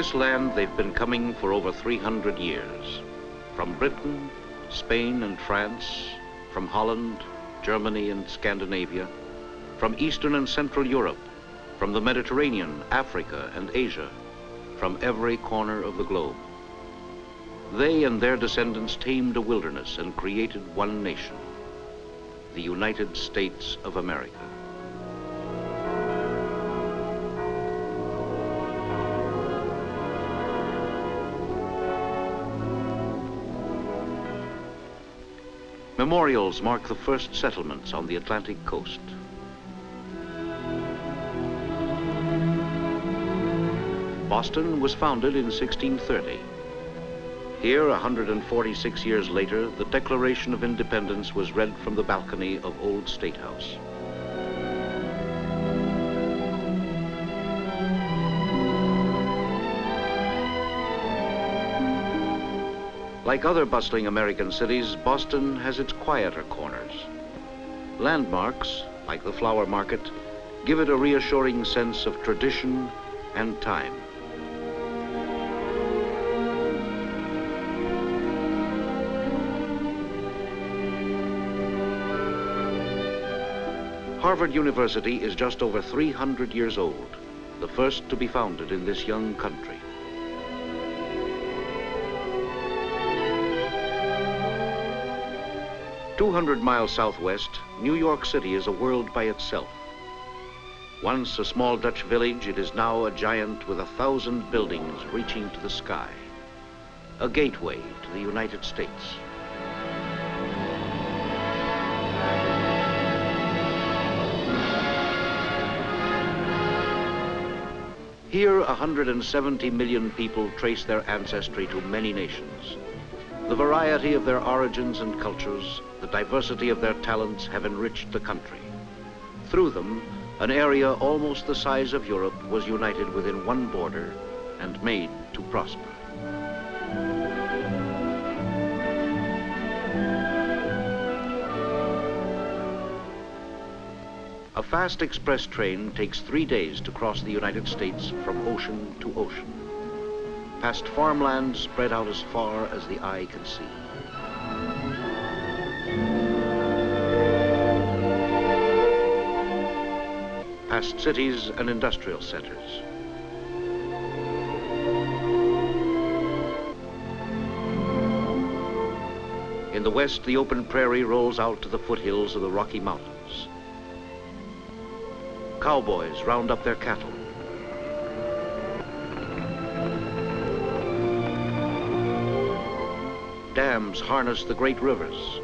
this land they've been coming for over 300 years. From Britain, Spain and France, from Holland, Germany and Scandinavia, from Eastern and Central Europe, from the Mediterranean, Africa and Asia, from every corner of the globe. They and their descendants tamed a wilderness and created one nation, the United States of America. Memorials mark the first settlements on the Atlantic coast. Boston was founded in 1630. Here, 146 years later, the Declaration of Independence was read from the balcony of Old State House. Like other bustling American cities, Boston has its quieter corners. Landmarks, like the flower market, give it a reassuring sense of tradition and time. Harvard University is just over 300 years old, the first to be founded in this young country. "200 miles southwest, New York City is a world by itself. Once a small Dutch village, it is now a giant with 1,000 buildings reaching to the sky, a gateway to the United States. Here, 170 million people trace their ancestry to many nations. The variety of their origins and cultures, the diversity of their talents have enriched the country. Through them, an area almost the size of Europe was united within one border and made to prosper." A fast express train takes 3 days to cross the United States from ocean to ocean, past farmland spread out as far as the eye can see. Past cities and industrial centers. In the west, the open prairie rolls out to the foothills of the Rocky Mountains. Cowboys round up their cattle. Dams harness the great rivers.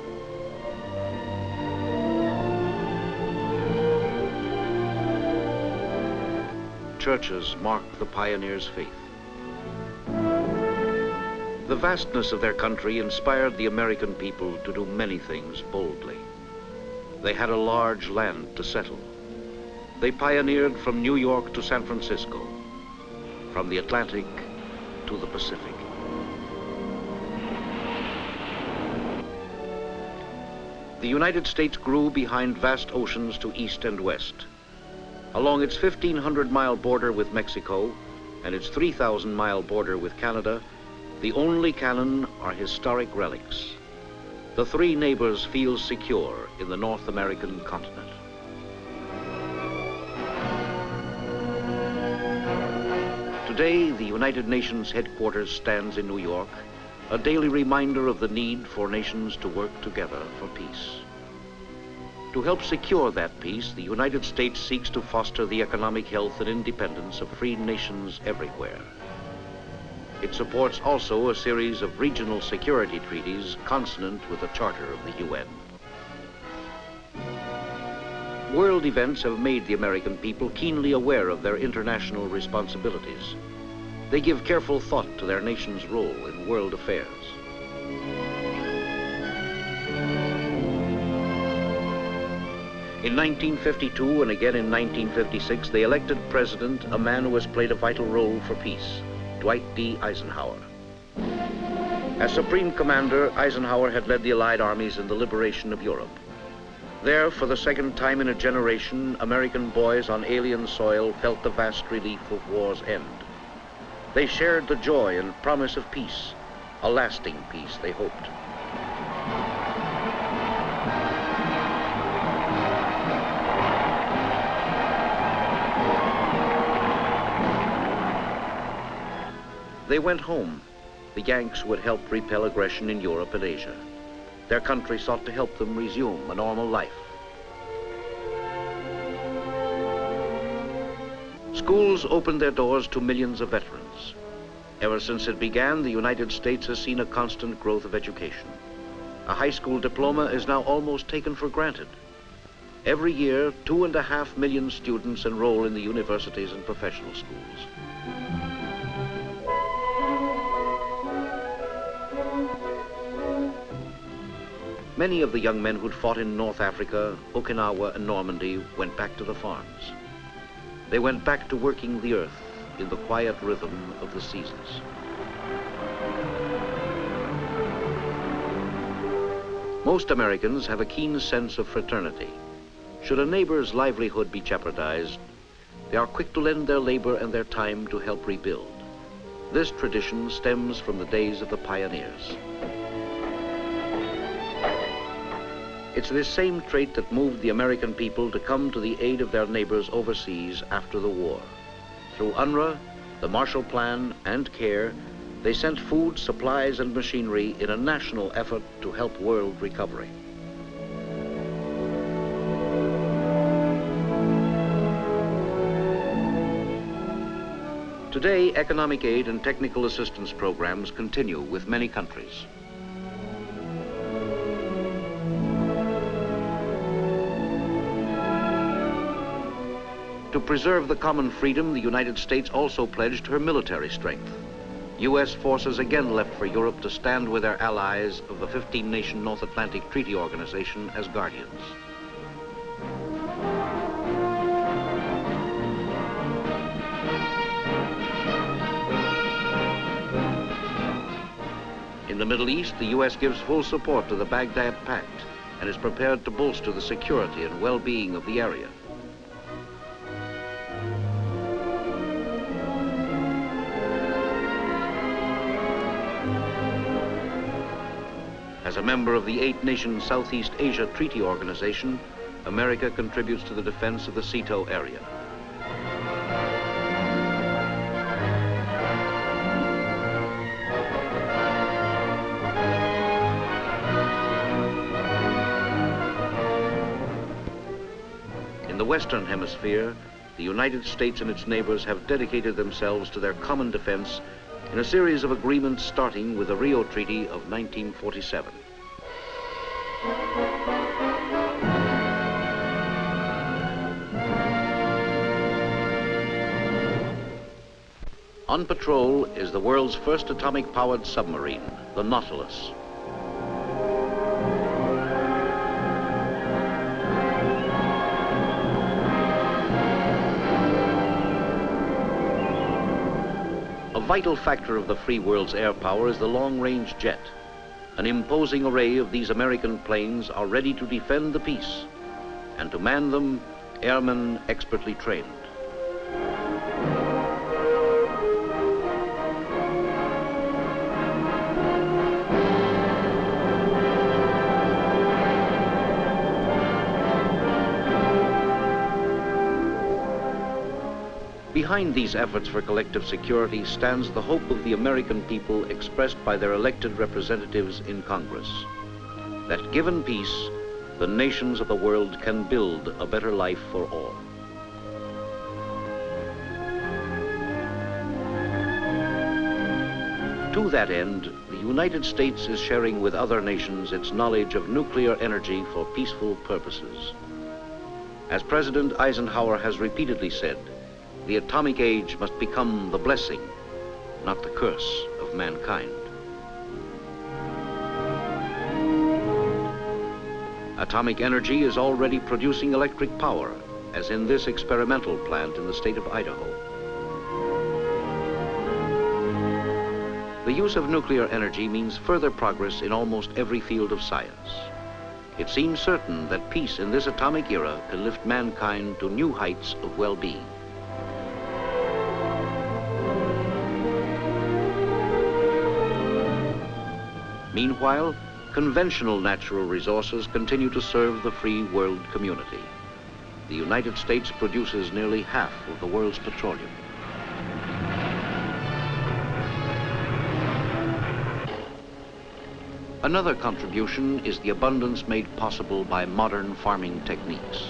Churches mark the pioneers' faith. The vastness of their country inspired the American people to do many things boldly. They had a large land to settle. They pioneered from New York to San Francisco, from the Atlantic to the Pacific. The United States grew behind vast oceans to east and west. Along its 1,500-mile border with Mexico and its 3,000-mile border with Canada, the only cannon are historic relics. The three neighbors feel secure in the North American continent. Today, the United Nations headquarters stands in New York, a daily reminder of the need for nations to work together for peace. To help secure that peace, the United States seeks to foster the economic health and independence of free nations everywhere. It supports also a series of regional security treaties consonant with the Charter of the UN. World events have made the American people keenly aware of their international responsibilities. They give careful thought to their nation's role in world affairs. In 1952 and again in 1956, they elected president a man who has played a vital role for peace, Dwight D. Eisenhower. As Supreme Commander, Eisenhower had led the Allied armies in the liberation of Europe. There, for the second time in a generation, American boys on alien soil felt the vast relief of war's end. They shared the joy and promise of peace, a lasting peace, they hoped. They went home, the Yanks who had helped repel aggression in Europe and Asia. Their country sought to help them resume a normal life. Schools opened their doors to millions of veterans. Ever since it began, the United States has seen a constant growth of education. A high school diploma is now almost taken for granted. Every year, 2.5 million students enroll in the universities and professional schools. Many of the young men who'd fought in North Africa, Okinawa, and Normandy went back to the farms. They went back to working the earth in the quiet rhythm of the seasons. Most Americans have a keen sense of fraternity. Should a neighbor's livelihood be jeopardized, they are quick to lend their labor and their time to help rebuild. This tradition stems from the days of the pioneers. It's this same trait that moved the American people to come to the aid of their neighbors overseas after the war. Through UNRWA, the Marshall Plan, and CARE, they sent food, supplies, and machinery in a national effort to help world recovery. Today, economic aid and technical assistance programs continue with many countries. To preserve the common freedom, the United States also pledged her military strength. U.S. forces again left for Europe to stand with their allies of the 15-nation North Atlantic Treaty Organization as guardians. In the Middle East, the U.S. gives full support to the Baghdad Pact and is prepared to bolster the security and well-being of the area. As a member of the 8-nation Southeast Asia Treaty Organization, America contributes to the defense of the SEATO area. In the Western Hemisphere, the United States and its neighbors have dedicated themselves to their common defense in a series of agreements starting with the Rio Treaty of 1947. On patrol is the world's first atomic-powered submarine, the Nautilus. A vital factor of the free world's air power is the long-range jet. An imposing array of these American planes are ready to defend the peace, and to man them, airmen expertly trained. Behind these efforts for collective security stands the hope of the American people expressed by their elected representatives in Congress. That given peace, the nations of the world can build a better life for all. To that end, the United States is sharing with other nations its knowledge of nuclear energy for peaceful purposes. As President Eisenhower has repeatedly said, the atomic age must become the blessing, not the curse of mankind. Atomic energy is already producing electric power, as in this experimental plant in the state of Idaho. The use of nuclear energy means further progress in almost every field of science. It seems certain that peace in this atomic era can lift mankind to new heights of well-being. Meanwhile, conventional natural resources continue to serve the free world community. The United States produces nearly half of the world's petroleum. Another contribution is the abundance made possible by modern farming techniques.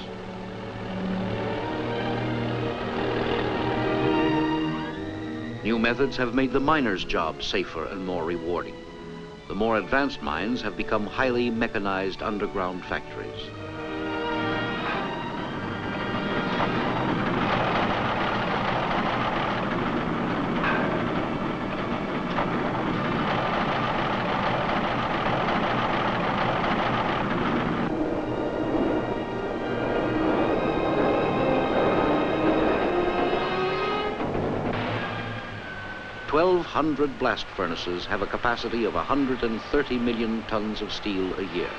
New methods have made the miner's job safer and more rewarding. The more advanced mines have become highly mechanized underground factories. "1,200 blast furnaces have a capacity of 130 million tons of steel a year.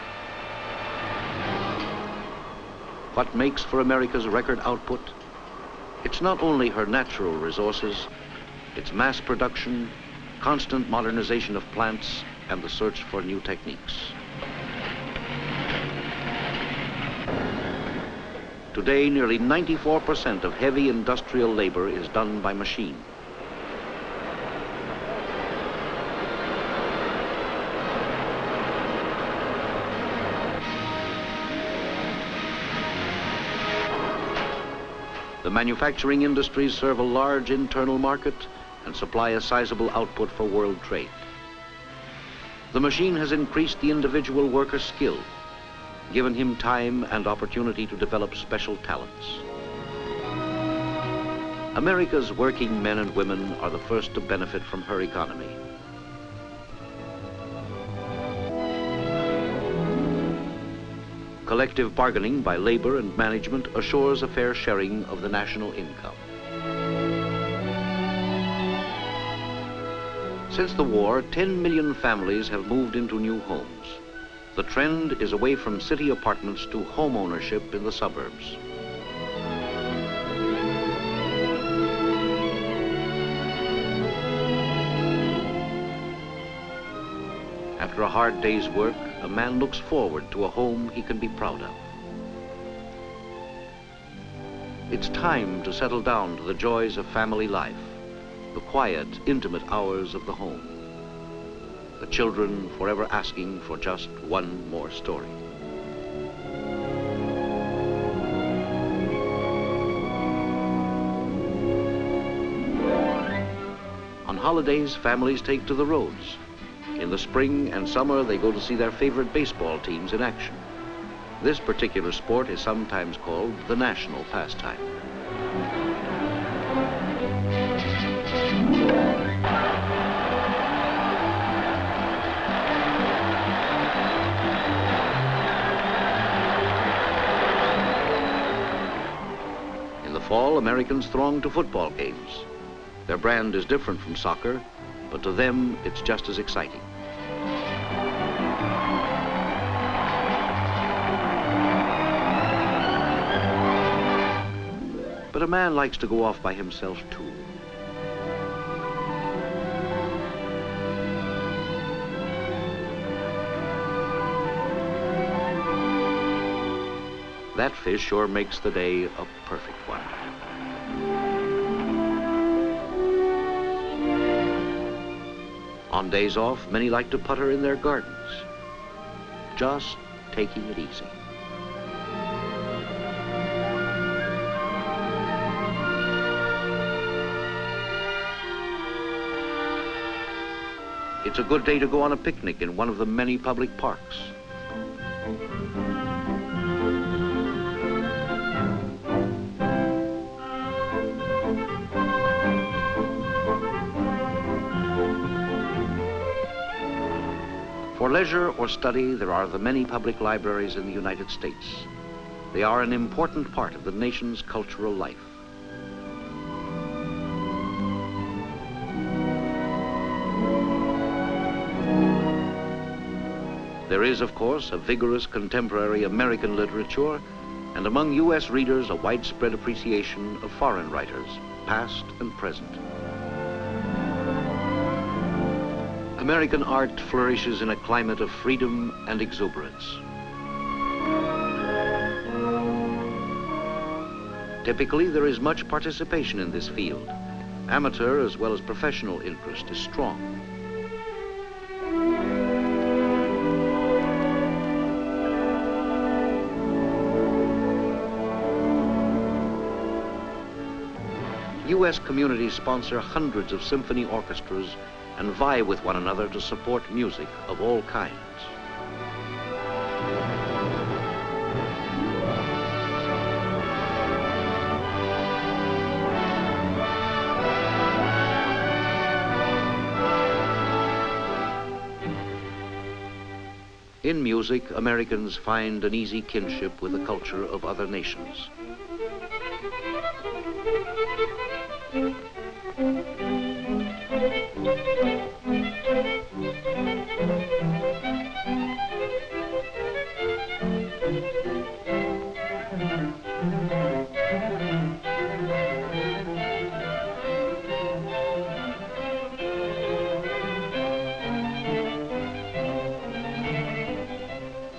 What makes for America's record output? It's not only her natural resources, it's mass production, constant modernization of plants, and the search for new techniques. Today, nearly 94% of heavy industrial labor is done by machine. The manufacturing industries serve a large internal market and supply a sizable output for world trade. The machine has increased the individual worker's skill, given him time and opportunity to develop special talents. America's working men and women are the first to benefit from her economy. Collective bargaining by labor and management assures a fair sharing of the national income. Since the war, 10 million families have moved into new homes. The trend is away from city apartments to home ownership in the suburbs. After a hard day's work, a man looks forward to a home he can be proud of. It's time to settle down to the joys of family life, the quiet, intimate hours of the home. The children forever asking for just one more story. On holidays, families take to the roads. In the spring and summer, they go to see their favorite baseball teams in action. This particular sport is sometimes called the national pastime. In the fall, Americans throng to football games. Their brand is different from soccer, but to them, it's just as exciting. But a man likes to go off by himself, too. That fish sure makes the day a perfect one. On days off, many like to putter in their gardens, just taking it easy. It's a good day to go on a picnic in one of the many public parks. For leisure or study, there are the many public libraries in the United States. They are an important part of the nation's cultural life. There is, of course, a vigorous contemporary American literature, and among U.S. readers, a widespread appreciation of foreign writers, past and present. American art flourishes in a climate of freedom and exuberance. Typically, there is much participation in this field. Amateur as well as professional interest is strong. U.S. communities sponsor hundreds of symphony orchestras and vie with one another to support music of all kinds. In music, Americans find an easy kinship with the culture of other nations.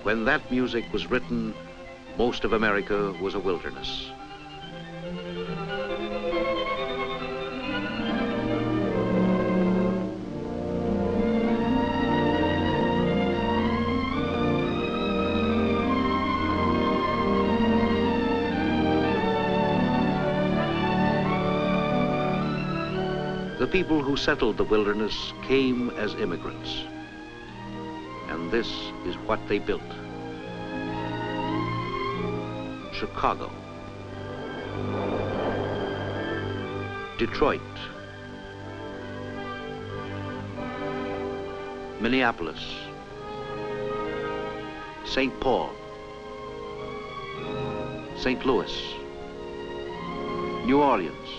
When that music was written, most of America was a wilderness. The people who settled the wilderness came as immigrants, and this is what they built. Chicago, Detroit, Minneapolis, St. Paul, St. Louis, New Orleans,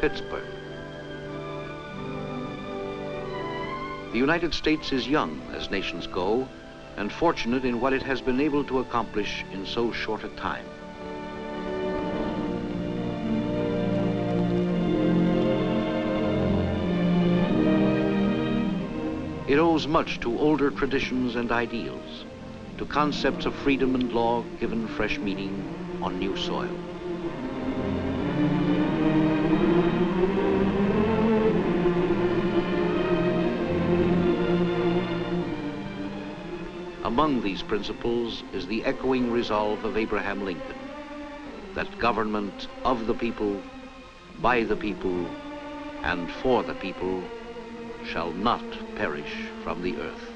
Pittsburgh. The United States is young as nations go, and fortunate in what it has been able to accomplish in so short a time. It owes much to older traditions and ideals, to concepts of freedom and law given fresh meaning on new soil. Among these principles is the echoing resolve of Abraham Lincoln, that government of the people, by the people, and for the people shall not perish from the earth.